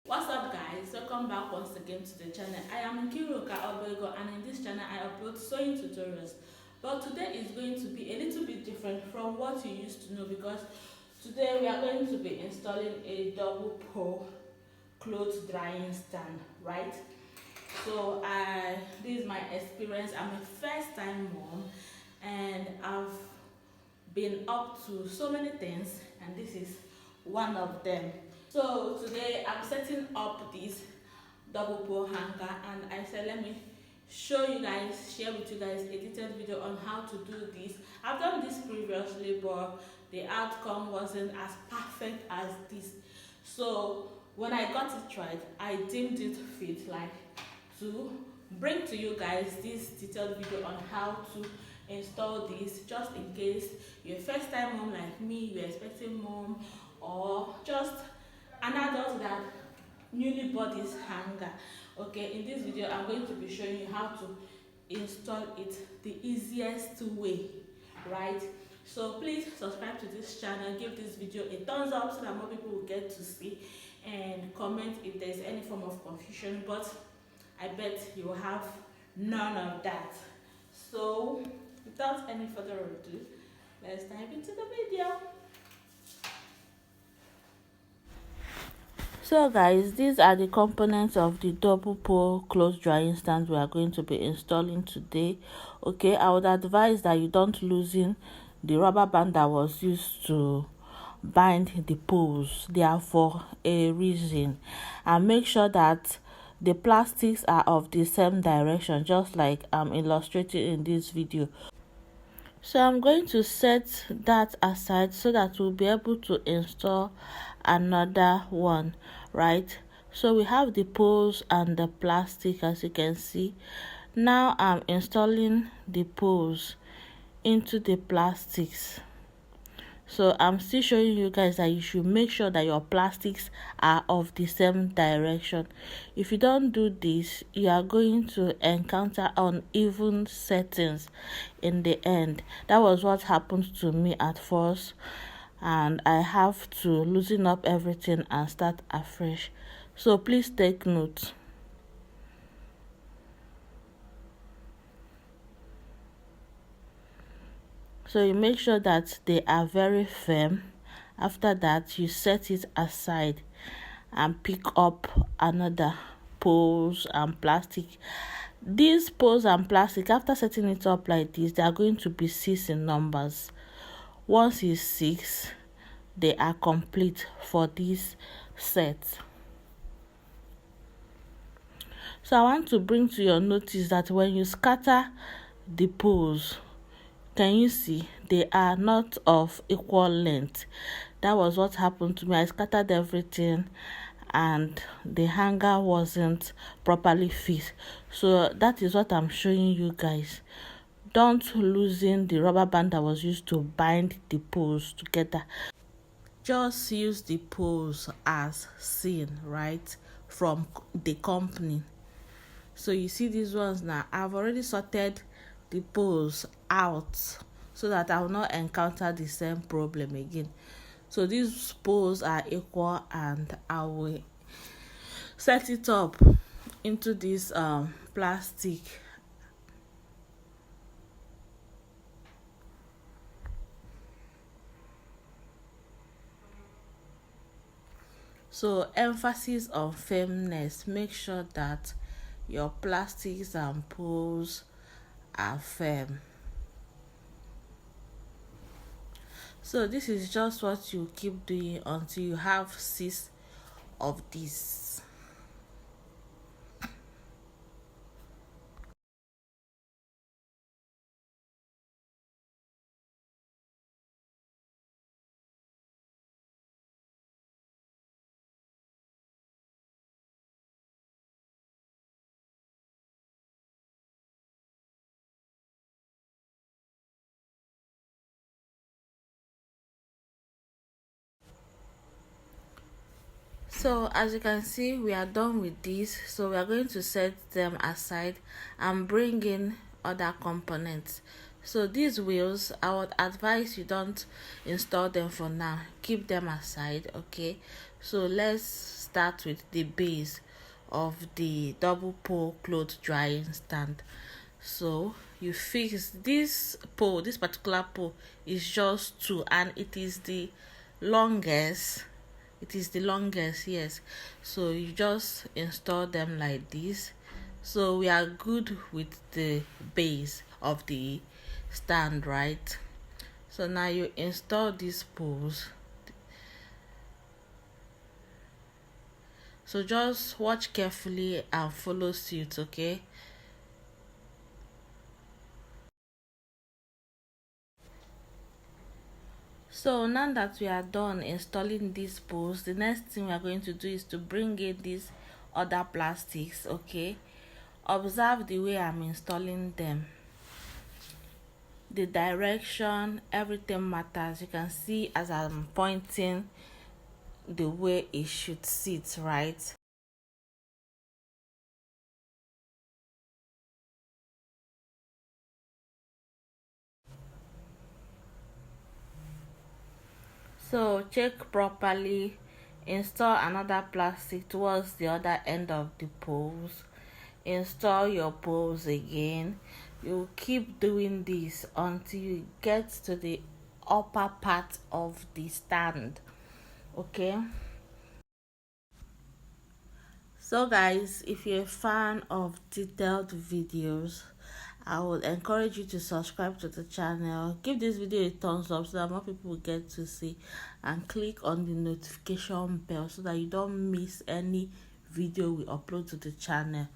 What's up guys, welcome back once again to the channel. I am Nkiruka Obego, and in this channel I upload sewing tutorials. But today is going to be a little bit different from what you used to know, because today we are going to be installing a double pole clothes drying stand, right? So this is my experience. I'm a first time mom and I've been up to so many things, and this is one of them. So today I'm setting up this double pole hanger, and I said let me share with you guys a detailed video on how to do this. I've done this previously, but the outcome wasn't as perfect as this. So when I got it right, I deemed it fit like to bring to you guys this detailed video on how to install this, just in case you're a first time mom like me, you're expecting mom, or just an adult that newly bought this hanger. Okay, in this video I'm going to be showing you how to install it the easiest way, right? So please subscribe to this channel, give this video a thumbs up so that more people will get to see, and comment if there's any form of confusion, but I bet you will have none of that. So without any further ado, let's dive into the video. So guys, these are the components of the double pole clothes drying stand we are going to be installing today. Okay, I would advise that you don't loosen the rubber band that was used to bind the poles. They are for a reason, and make sure that the plastics are of the same direction, just like I'm illustrating in this video. So I'm going to set that aside so that we'll be able to install another one, right? So we have the poles and the plastic, as you can see. Now I'm installing the poles into the plastics. So I'm still showing you guys that you should make sure that your plastics are of the same direction. If you don't do this, you are going to encounter uneven settings in the end. That was what happened to me at first, and I have to loosen up everything and start afresh. So please take note. So you make sure that they are very firm. After that, you set it aside and pick up another poles and plastic. These poles and plastic, after setting it up like this, they are going to be 6 in numbers. Once it's 6, they are complete for this set. So I want to bring to your notice that when you scatter the poles, can you see they are not of equal length? That was what happened to me. I scattered everything and the hanger wasn't properly fit. So that is what I'm showing you guys. Don't loosen the rubber band that was used to bind the poles together. Just use the poles as seen, right, from the company. So you see these ones now, I've already sorted the poles out so that I will not encounter the same problem again. So these poles are equal, and I will set it up into this plastic. So emphasis on firmness. Make sure that your plastics and poles are firm. So this is just what you keep doing until you have 6 of these. So as you can see, we are done with this. So we are going to set them aside and bring in other components. So these wheels, I would advise you don't install them for now, keep them aside. Okay, so let's start with the base of the double pole cloth drying stand. So you fix this pole. This particular pole is just two, and it is the longest. Yes. So you just install them like this. So we are good with the base of the stand, right? So now you install these poles. So just watch carefully and follow suit, okay? So now that we are done installing these poles, the next thing we are going to do is to bring in these other plastics, okay? Observe the way I'm installing them. The direction, everything matters. You can see as I'm pointing the way it should sit, right? So check properly, install another plastic towards the other end of the poles, install your poles again. You keep doing this until you get to the upper part of the stand, okay? So guys, if you're a fan of detailed videos, I would encourage you to subscribe to the channel, give this video a thumbs up so that more people will get to see, and click on the notification bell so that you don't miss any video we upload to the channel.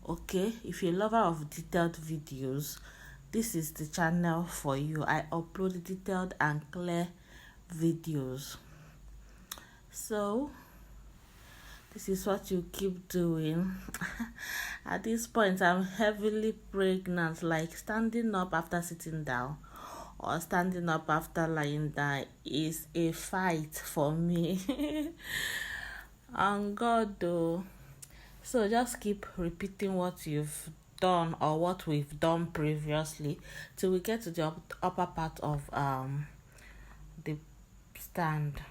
Okay, if you're a lover of detailed videos, this is the channel for you. I upload detailed and clear videos. So this is what you keep doing. At this point, I'm heavily pregnant, like standing up after sitting down or standing up after lying down is a fight for me. On God though. So just keep repeating what you've done or what we've done previously till we get to the upper part of the stand.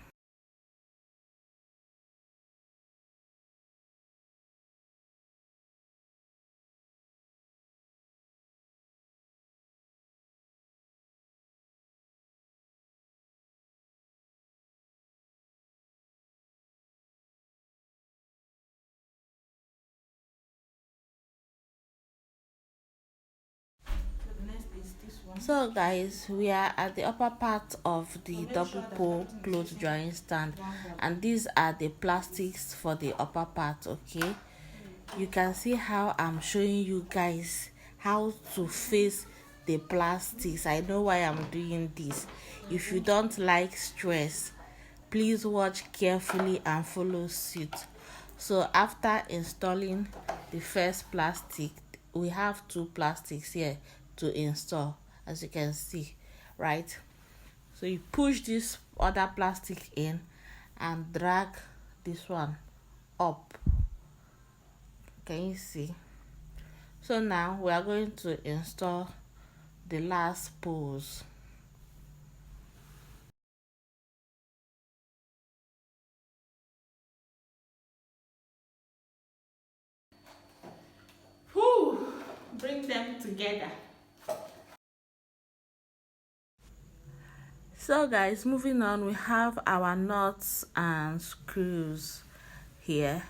So guys, we are at the upper part of the double pole cloth drying stand, and these are the plastics for the upper part, okay? You can see how I'm showing you guys how to face the plastics. I know why I'm doing this. If you don't like stress, please watch carefully and follow suit. So after installing the first plastic, we have two plastics here to install, as you can see, right? So you push this other plastic in and drag this one up. Can you see? So now we are going to install the last poles. Whew, bring them together. So guys, moving on, we have our nuts and screws here.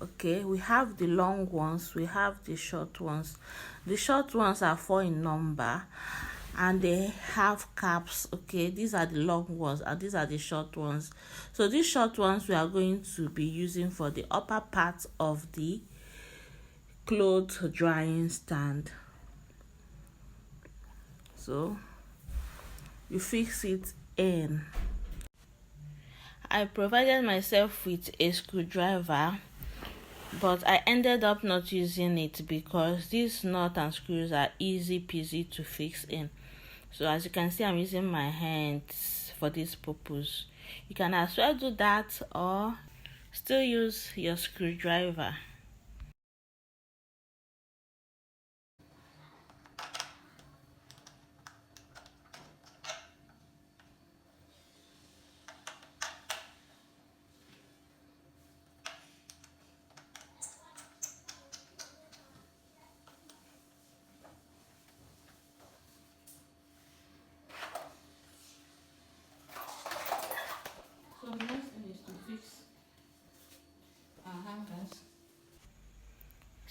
Okay, we have the long ones, we have the short ones. The short ones are 4 in number and they have caps. Okay, these are the long ones and these are the short ones. So these short ones we are going to be using for the upper part of the clothes drying stand. So you fix it in. I provided myself with a screwdriver, but I ended up not using it because these nuts and screws are easy peasy to fix in. So as you can see, I'm using my hands for this purpose. You can as well do that or still use your screwdriver.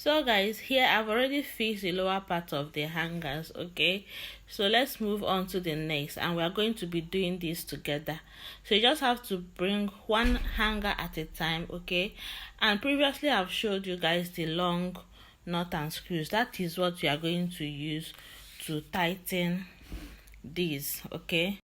So guys, here I've already fixed the lower part of the hangers. Okay, so let's move on to the next, and we are going to be doing this together. So you just have to bring one hanger at a time. Okay, and previously I've showed you guys the long nut and screws. That is what you are going to use to tighten these. Okay,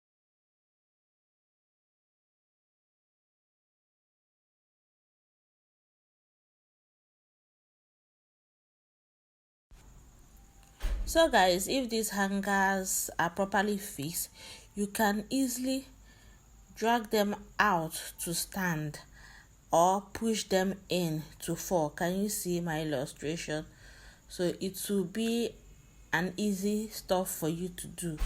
so guys, if these hangers are properly fixed, you can easily drag them out to stand or push them in to fall. Can you see my illustration? So it will be an easy stuff for you to do.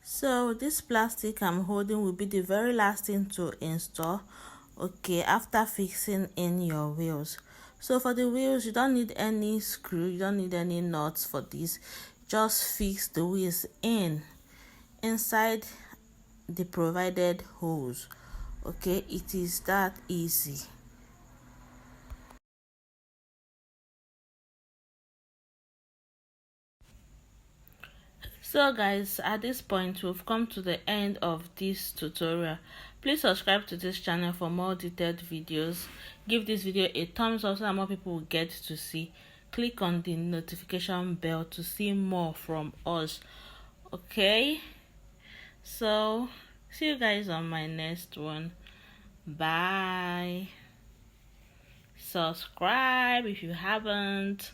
So this plastic I'm holding will be the very last thing to install, okay, after fixing in your wheels. So for the wheels, you don't need any screw, you don't need any nuts for this. Just fix the wheels inside the provided holes. Okay, it is that easy. So guys, at this point we've come to the end of this tutorial. Please subscribe to this channel for more detailed videos. Give this video a thumbs up so that more people will get to see. Click on the notification bell to see more from us. Okay, so see you guys on my next one. Bye. Subscribe if you haven't.